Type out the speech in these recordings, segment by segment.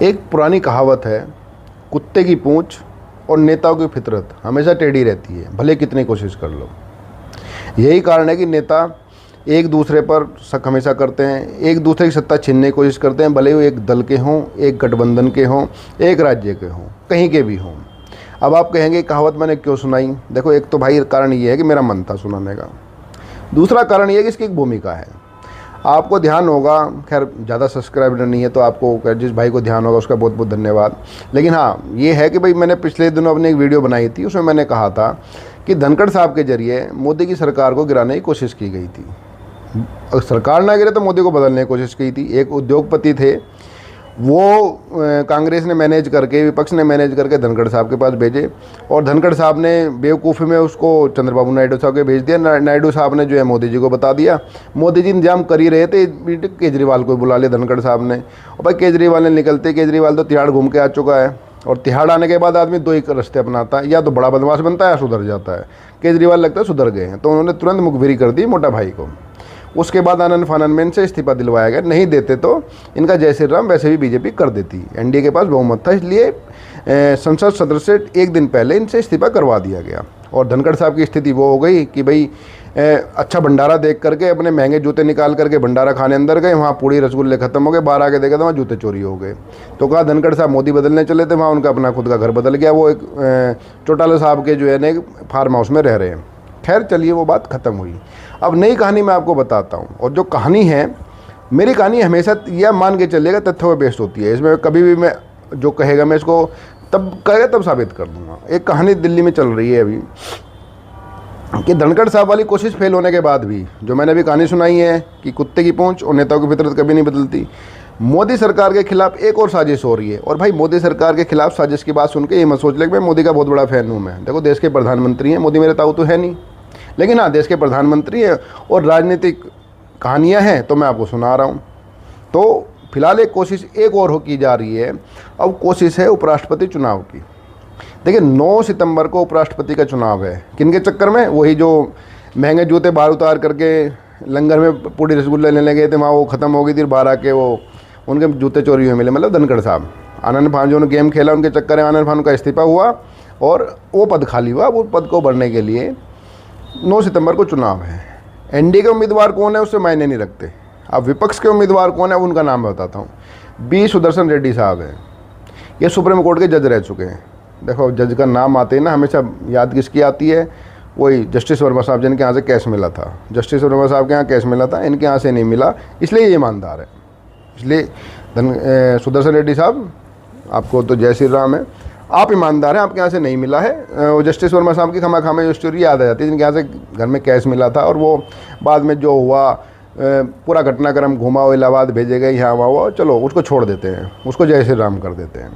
एक पुरानी कहावत है, कुत्ते की पूंछ और नेताओं की फितरत हमेशा टेढ़ी रहती है, भले कितनी कोशिश कर लो। यही कारण है कि नेता एक दूसरे पर शक हमेशा करते हैं, एक दूसरे की सत्ता छीनने की कोशिश करते हैं, भले वो एक दल के हों, एक गठबंधन के हों, एक राज्य के हों, कहीं के भी हों। अब आप कहेंगे कहावत मैंने क्यों सुनाई? देखो, एक तो भाई कारण ये है कि मेरा मन था सुनाने का। दूसरा कारण ये है कि इसकी एक भूमिका है। आपको ध्यान होगा, खैर ज़्यादा सब्सक्राइबर नहीं है तो आपको, जिस भाई को ध्यान होगा उसका बहुत बहुत धन्यवाद। लेकिन हाँ, ये है कि भाई मैंने पिछले दिनों अपनी एक वीडियो बनाई थी, उसमें मैंने कहा था कि धनखड़ साहब के जरिए मोदी की सरकार को गिराने की कोशिश की गई थी। अगर सरकार ना गिरे तो मोदी को बदलने की कोशिश की थी। एक उद्योगपति थे, वो कांग्रेस ने मैनेज करके, विपक्ष ने मैनेज करके धनखड़ साहब के पास भेजे, और धनखड़ साहब ने बेवकूफ़ी में उसको चंद्रबाबू नायडू साहब के भेज दिया। नायडू साहब ने जो है मोदी जी को बता दिया। मोदी जी इंतजाम कर ही रहे थे, केजरीवाल को बुला लिया धनखड़ साहब ने। और भाई केजरीवाल ने निकलते, केजरीवाल तो तिहाड़ घूम के आ चुका है, और तिहाड़ आने के बाद आदमी दो ही रास्ते अपनाता है, या तो बड़ा बदमाश बनता है या सुधर जाता है। केजरीवाल लगता है सुधर गए हैं, तो उन्होंने तुरंत मुखबिरी कर दी मोटा भाई को। उसके बाद आनंद फानन में इनसे इस्तीफा दिलवाया गया, नहीं देते तो इनका जय श्री राम वैसे भी बीजेपी कर देती। एनडीए के पास बहुमत था, इसलिए संसद सदस्य से एक दिन पहले इनसे इस्तीफा करवा दिया गया। और धनखड़ साहब की स्थिति वो हो गई कि भाई अच्छा भंडारा देख करके अपने महंगे जूते निकाल करके भंडारा खाने अंदर गए, वहाँ पूड़ी रसगुल्ले खत्म हो गए, बाहर आके देखा तो वहाँ जूते चोरी हो गए। तो कहा धनखड़ साहब मोदी बदलने चले थे, वहाँ उनका अपना खुद का घर बदल गया। वो एक चौटाला साहब के जो है ना फार्म हाउस में रह रहे हैं। खैर चलिए, वो बात ख़त्म हुई। अब नई कहानी मैं आपको बताता हूँ, और जो कहानी है, मेरी कहानी हमेशा यह मान के चलिएगा तथ्यों पर बेस्ड होती है। इसमें कभी भी मैं जो कहेगा मैं इसको तब कहेगा तब साबित कर दूंगा। एक कहानी दिल्ली में चल रही है अभी कि धनखड़ साहब वाली कोशिश फेल होने के बाद भी, जो मैंने अभी कहानी सुनाई है कि कुत्ते की पूंछ और नेताओं की फितरत कभी नहीं बदलती, मोदी सरकार के खिलाफ एक और साजिश हो रही है। और भाई मोदी सरकार के खिलाफ साजिश की बात सुन के ये मत सोच ले कि मैं मोदी का बहुत बड़ा फ़ैन हूँ। मैं देखो, देश के प्रधानमंत्री हैं, मोदी मेरे ताऊ तो है नहीं, लेकिन हाँ देश के प्रधानमंत्री हैं और राजनीतिक कहानियाँ हैं, तो मैं आपको सुना रहा हूँ। तो फिलहाल एक कोशिश एक और की जा रही है। अब कोशिश है उपराष्ट्रपति चुनाव की। देखिए, 9 सितंबर को उपराष्ट्रपति का चुनाव है। किनके चक्कर में? वही जो महंगे जूते बाहर उतार करके लंगर में पूरी रसगुल्ले लेने गए थे, वहाँ वो ख़त्म हो गई थी, बाहर आके वो उनके जूते चोरी हुए मिले, मतलब धनखड़ साहब। आनंद फान जो गेम खेला उनके चक्कर में आनंद फान का इस्तीफा हुआ और वो पद खाली हुआ। वो पद को भरने के लिए 9 सितंबर को चुनाव है। एनडीए के उम्मीदवार कौन है उससे मायने नहीं रखते। अब विपक्ष के उम्मीदवार कौन है उनका नाम बताता हूँ। बी सुदर्शन रेड्डी साहब हैं, ये सुप्रीम कोर्ट के जज रह चुके हैं। देखो, जज का नाम आते ही ना हमेशा याद किसकी आती है? वही जस्टिस वर्मा साहब, जिनके यहाँ से कैश मिला था। जस्टिस वर्मा साहब के यहाँ कैश मिला था, इनके यहाँ से नहीं मिला, इसलिए ये ईमानदार है। इसलिए सुदर्शन रेड्डी साहब, आपको तो जय श्री राम है, आप ईमानदार हैं, आपके यहाँ से नहीं मिला है। वो जस्टिस वर्मा साहब की खमा खामे जो स्टोरी याद आ जाती है, जिनके यहाँ से घर में कैश मिला था, और वो बाद में जो हुआ पूरा घटनाक्रम घुमा, वो इलाहाबाद भेजे गए, यहाँ वहाँ हुआ, चलो उसको छोड़ देते हैं, उसको जय श्री राम कर देते हैं,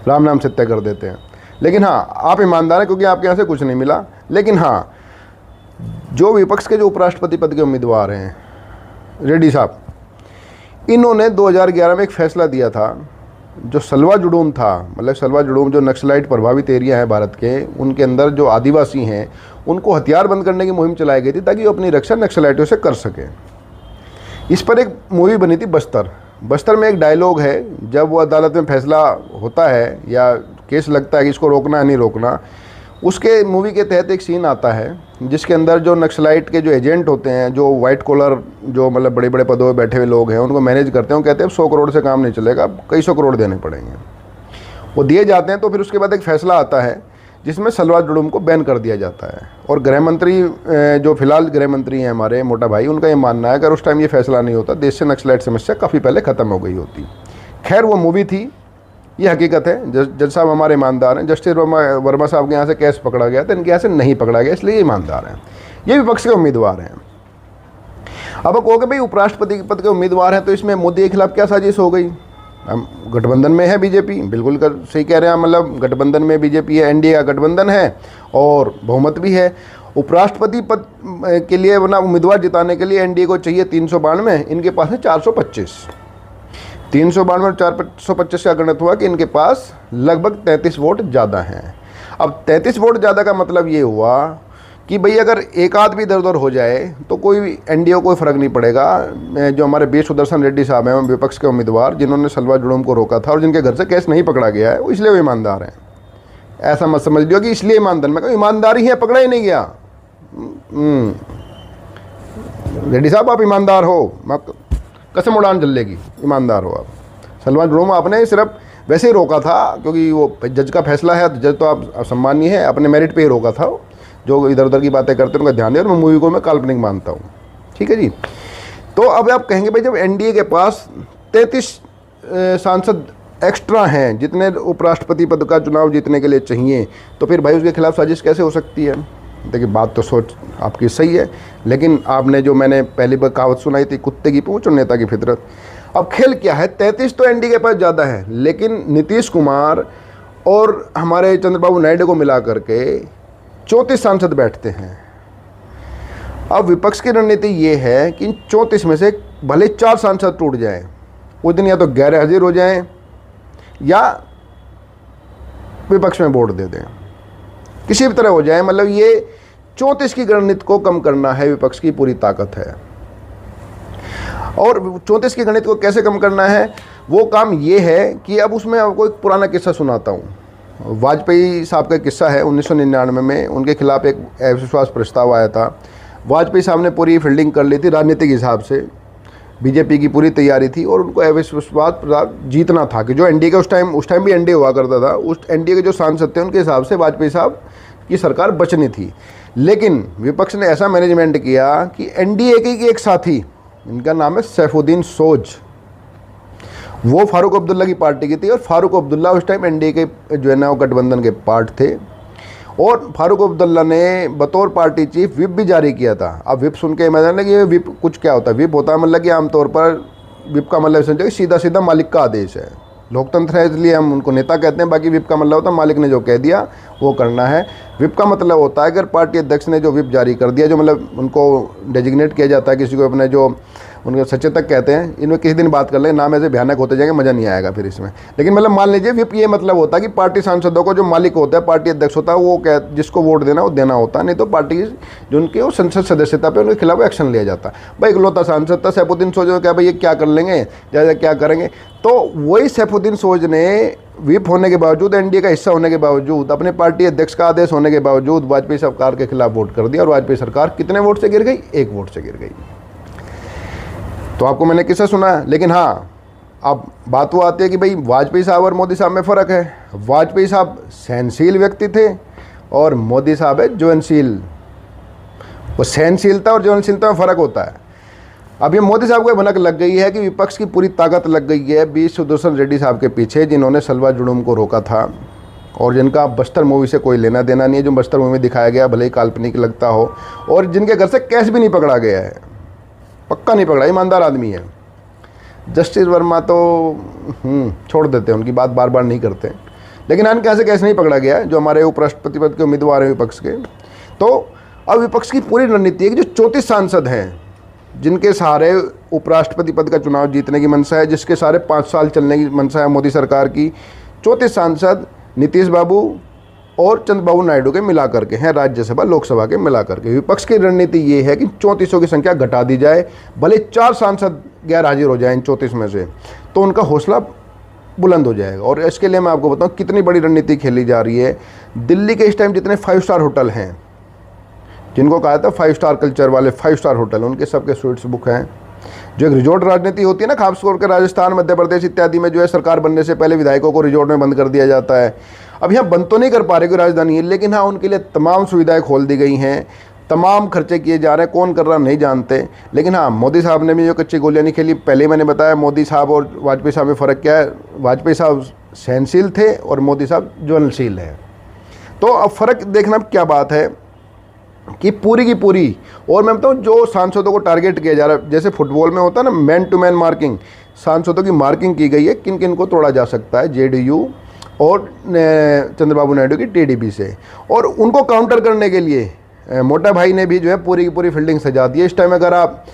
राम नाम सत्य कर देते हैं। लेकिन हाँ, आप ईमानदार हैं क्योंकि आपके यहाँ से कुछ नहीं मिला। लेकिन हाँ, जो विपक्ष के जो उपराष्ट्रपति पद के उम्मीदवार हैं रेड्डी साहब, इन्होंने 2011 में एक फैसला दिया था। जो सलवा जुडूम था, मतलब सलवा जुडूम जो नक्सलाइट प्रभावित एरिया है भारत के, उनके अंदर जो आदिवासी हैं उनको हथियार बंद करने की मुहिम चलाई गई थी ताकि वो अपनी रक्षा नक्सलाइटों से कर सकें। इस पर एक मूवी बनी थी बस्तर में एक डायलॉग है, जब वो अदालत में फैसला होता है या केस लगता है कि इसको रोकना है नहीं रोकना, उसके मूवी के तहत एक सीन आता है जिसके अंदर जो नक्सलाइट के जो एजेंट होते हैं, जो वाइट कॉलर, जो मतलब बड़े बड़े पदों पर बैठे हुए लोग हैं, उनको मैनेज करते हैं। वो कहते हैं 100 करोड़ से काम नहीं चलेगा, कई 100 करोड़ देने पड़ेंगे। वो दिए जाते हैं। तो फिर उसके बाद एक फैसला आता है जिसमें सलवा जुडूम को बैन कर दिया जाता है। और गृह मंत्री, जो फिलहाल गृह मंत्री हैं हमारे मोटा भाई, उनका ये मानना है अगर उस टाइम ये फैसला नहीं होता, देश से नक्सलाइट समस्या काफ़ी पहले ख़त्म हो गई होती। खैर, वो मूवी थी, ये हकीकत है। जज साहब हमारे ईमानदार हैं। जस्टिस वर्मा साहब के यहाँ से कैश पकड़ा गया था, इनके यहाँ से नहीं पकड़ा गया, इसलिए ईमानदार हैं। ये विपक्ष के उम्मीदवार हैं। अब कहोगे भाई उपराष्ट्रपति पद के उम्मीदवार हैं, तो इसमें मोदी के खिलाफ क्या साजिश हो गई? हम गठबंधन में है बीजेपी, बिल्कुल सही कह रहे हैं, मतलब गठबंधन में बीजेपी है, एनडीए का गठबंधन है और बहुमत भी है। उपराष्ट्रपति पद के लिए वरना उम्मीदवार जिताने के लिए एनडीए को चाहिए 392, इनके पास है 425। 392 और 425 का गणित हुआ कि इनके पास लगभग 33 वोट ज़्यादा हैं। अब 33 वोट ज़्यादा का मतलब ये हुआ कि भाई अगर एक आध भी इधर उधर हो जाए तो कोई एनडीए को कोई फ़र्क नहीं पड़ेगा। जो हमारे बी सुदर्शन रेड्डी साहब हैं विपक्ष के उम्मीदवार, जिन्होंने सलवा जुड़ूम को रोका था और जिनके घर से केस नहीं पकड़ा गया है, वो इसलिए वो ईमानदार हैं। ऐसा मत समझ लियो कि इसलिए ईमानदार, मैं कहूँ ईमानदारी है, पकड़ा ही नहीं गया। रेड्डी साहब आप ईमानदार हो, मैं कसम उड़ान जलेगी, ईमानदार हो आप। सलवा जुड़ूम आपने सिर्फ वैसे ही रोका था क्योंकि वो जज का फैसला है, जज तो आप सम्मानीय है, अपने मेरिट पे ही रोका था। जो इधर उधर की बातें करते हैं उनका ध्यान दें, और मैं मूवी को मैं काल्पनिक मानता हूँ, ठीक है जी। तो अब आप कहेंगे भाई जब एनडीए के पास 33 सांसद एक्स्ट्रा हैं जितने उपराष्ट्रपति पद का चुनाव जीतने के लिए चाहिए, तो फिर भाई उसके खिलाफ साजिश कैसे हो सकती है? देखिए बात तो सोच आपकी सही है, लेकिन आपने जो मैंने पहली बार कहावत सुनाई थी, कुत्ते की पूंछ और नेता की फितरत। अब खेल क्या है, 33 तो एनडीए के पास ज़्यादा है, लेकिन नीतीश कुमार और हमारे चंद्रबाबू नायडू को मिला करके 34 सांसद बैठते हैं। अब विपक्ष की रणनीति ये है कि इन 34 में से भले 4 सांसद टूट जाएं, उस दिन या तो गैर हाजिर हो जाएं या विपक्ष में वोट दे दें, किसी भी तरह हो जाए। मतलब ये 34 की गणित को कम करना है, विपक्ष की पूरी ताकत है। और 34 की गणित को कैसे कम करना है, वो काम ये है कि अब उसमें आपको एक पुराना किस्सा सुनाता हूँ। वाजपेयी साहब का किस्सा है, 1999 में उनके खिलाफ एक अविश्वास प्रस्ताव आया था। वाजपेयी साहब ने पूरी फील्डिंग कर ली थी राजनीतिक हिसाब से, बीजेपी की पूरी तैयारी थी और उनको अविश्वास प्रस्ताव जीतना था कि जो एनडीए का उस टाइम भी एनडीए हुआ करता था, उस एनडीए के जो सांसद थे उनके हिसाब से वाजपेयी साहब की सरकार बचनी थी। लेकिन विपक्ष ने ऐसा मैनेजमेंट किया कि एनडीए के एक साथी, इनका नाम है सैफुद्दीन सोज, वो फारूक अब्दुल्ला की पार्टी की थी और फारूक अब्दुल्ला उस टाइम एनडीए के जो है ना गठबंधन के पार्ट थे। और फारूक अब्दुल्ला ने बतौर पार्टी चीफ विप भी जारी किया था। अब विप सुन के मतलब कि ये विप कुछ क्या होता है? विप होता है मतलब कि आमतौर पर विप का मतलब समझो कि सीधा सीधा मालिक का आदेश है। लोकतंत्र है इसलिए हम उनको नेता कहते हैं, बाकी विप का मतलब होता है मालिक ने जो कह दिया वो करना है। विप का मतलब होता है अगर पार्टी अध्यक्ष ने जो विप जारी कर दिया, जो मतलब उनको डेजिग्नेट किया जाता है किसी को, अपने जो उनके सचेतक कहते हैं, इनमें किसी दिन बात कर लें, नाम ऐसे भयानक होते जाएंगे, मज़ा नहीं आएगा फिर इसमें। लेकिन मतलब मान लीजिए विप ये मतलब होता है कि पार्टी सांसदों को जो मालिक होता है, पार्टी अध्यक्ष होता है, वो जिसको वोट देना वो देना होता है, नहीं तो पार्टी जो उनकी वो संसद सदस्यता पे उनके खिलाफ एक्शन लिया जाता है। भाई इकलौता सांसद था सैफुद्दीन सोज, क्या भाई ये क्या कर लेंगे, जैसे क्या करेंगे। तो वही सैफुद्दीन सोज ने विप होने के बावजूद, एनडीए का हिस्सा होने के बावजूद, अपने पार्टी अध्यक्ष का आदेश होने के बावजूद वाजपेयी सरकार के खिलाफ वोट कर दिया और वाजपेयी सरकार कितने वोट से गिर गई? 1 वोट से गिर गई। तो आपको मैंने किस्सा सुना है। लेकिन हाँ, अब बात वो आती है कि भाई वाजपेयी साहब और मोदी साहब में फ़र्क है। वाजपेयी साहब सहनशील व्यक्ति थे और मोदी साहब है ज्वलनशील। वो सहनशीलता और ज्वलनशीलता में फ़र्क होता है। अब ये मोदी साहब को भनक लग गई है कि विपक्ष की पूरी ताकत लग गई है बी सुदर्शन रेड्डी साहब के पीछे, जिन्होंने सलवा जुड़ूम को रोका था और जिनका बस्तर मूवी से कोई लेना देना नहीं है। जो बस्तर मूवी में दिखाया गया भले ही काल्पनिक लगता हो, और जिनके घर से कैश भी नहीं पकड़ा गया है, पक्का नहीं पकड़ा, ईमानदार आदमी है। जस्टिस वर्मा तो छोड़ देते हैं, उनकी बात बार बार नहीं करते। लेकिन आन कैसे कैसे नहीं पकड़ा गया जो हमारे उपराष्ट्रपति पद के उम्मीदवार हैं विपक्ष के। तो अब विपक्ष की पूरी रणनीति है कि जो 34 सांसद हैं जिनके सहारे उपराष्ट्रपति पद का चुनाव जीतने की मंशा है, जिसके सारे 5 साल चलने की मंशा है मोदी सरकार की, 34 सांसद नीतीश बाबू और चंद्रबाबू नायडू के मिला करके हैं, राज्यसभा लोकसभा के मिला करके। विपक्ष की रणनीति ये है कि 34 की संख्या घटा दी जाए, भले 4 सांसद गैर हाजिर हो जाएं इन 34 में से, तो उनका हौसला बुलंद हो जाएगा। और इसके लिए मैं आपको बताऊं कितनी बड़ी रणनीति खेली जा रही है। दिल्ली के इस टाइम जितने 5 स्टार होटल हैं, जिनको कहा था 5 स्टार कल्चर वाले 5 स्टार होटल, उनके सबके स्वीट्स बुक हैं। जो एक रिजॉर्ट राजनीति होती है ना, खासतौर कर राजस्थान, मध्य प्रदेश इत्यादि में जो है सरकार बनने से पहले विधायकों को रिजॉर्ट में बंद कर दिया जाता है। अब यहाँ बंद तो नहीं कर पा रहे कोई राजधानी है, लेकिन हाँ उनके लिए तमाम सुविधाएं खोल दी गई हैं, तमाम खर्चे किए जा रहे हैं। कौन कर रहा नहीं जानते, लेकिन हाँ मोदी साहब ने भी जो कच्ची गोलियाँ नहीं खेली। पहले मैंने बताया मोदी साहब और वाजपेयी साहब में फ़र्क क्या है। वाजपेयी साहब सहनशील थे और मोदी साहब ज्वलनशील है। तो अब फ़र्क देखना क्या बात है कि पूरी की पूरी, और मैं बताऊँ जो सांसदों को टारगेट किया जा रहा है, जैसे फुटबॉल में होता है ना मैन टू मैन मार्किंग, सांसदों की मार्किंग की गई है किन किन को तोड़ा जा सकता है, जेडीयू और चंद्रबाबू नायडू की टीडीपी से। और उनको काउंटर करने के लिए मोटा भाई ने भी जो है पूरी की पूरी फील्डिंग सजा दी है। इस टाइम अगर आप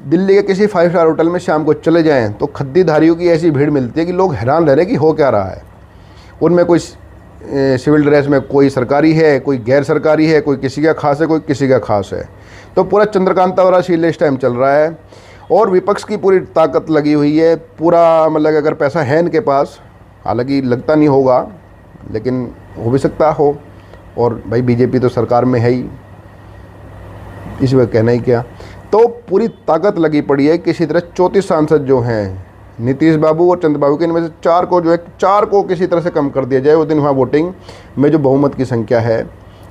दिल्ली के किसी 5 स्टार होटल में शाम को चले जाएं तो खद्दीधारियों की ऐसी भीड़ मिलती है कि लोग हैरान रह रहे हैं कि हो क्या रहा है। उनमें कोई सिविल ड्रेस में कोई सरकारी है, कोई गैर सरकारी है, कोई किसी का खास है, कोई किसी का खास है। तो पूरा चंद्रकांता वाला सील इस टाइम चल रहा है और विपक्ष की पूरी ताकत लगी हुई है। पूरा मतलब अगर पैसा है इनके पास, हालांकि लगता नहीं होगा लेकिन हो भी सकता हो, और भाई बीजेपी तो सरकार में है ही, इस वक्त कहना ही क्या। तो पूरी ताकत लगी पड़ी है। किसी तरह 34 सांसद जो हैं, नीतीश बाबू और चंद्रबाबू के, इनमें से 4 को जो है 4 को किसी तरह से कम कर दिया जाए। उस दिन वहाँ वोटिंग में जो बहुमत की संख्या है,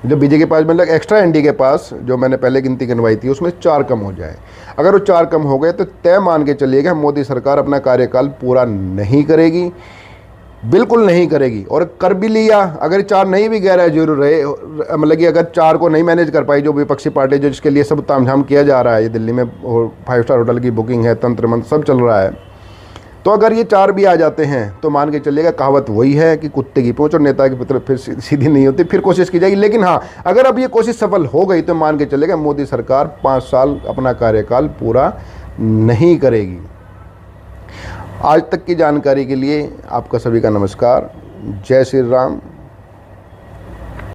जो बीजेपी के पास मतलब एक्स्ट्रा एनडी के पास जो मैंने पहले गिनती करवाई थी, उसमें 4 कम हो जाए। अगर वो 4 कम हो गए तो तय मान के चलिएगा मोदी सरकार अपना कार्यकाल पूरा नहीं करेगी, बिल्कुल नहीं करेगी। और कर भी लिया, अगर 4 नहीं भी गैर जरूर रहे, मतलब कि अगर 4 को नहीं मैनेज कर पाई जो विपक्षी पार्टी, जो जिसके लिए सब तामझाम किया जा रहा है, ये दिल्ली में 5 स्टार होटल की बुकिंग है, तंत्र मंत्र सब चल रहा है, तो अगर ये 4 भी आ जाते हैं तो मान के चलिएगा कहावत वही है कि कुत्ते की पूंछ और नेता की पितर फिर सीधी नहीं होती, फिर कोशिश की जाएगी। लेकिन हाँ, अगर अब ये कोशिश सफल हो गई तो मान के चलिएगा मोदी सरकार 5 साल अपना कार्यकाल पूरा नहीं करेगी। आज तक की जानकारी के लिए आपका सभी का नमस्कार। जय श्री राम।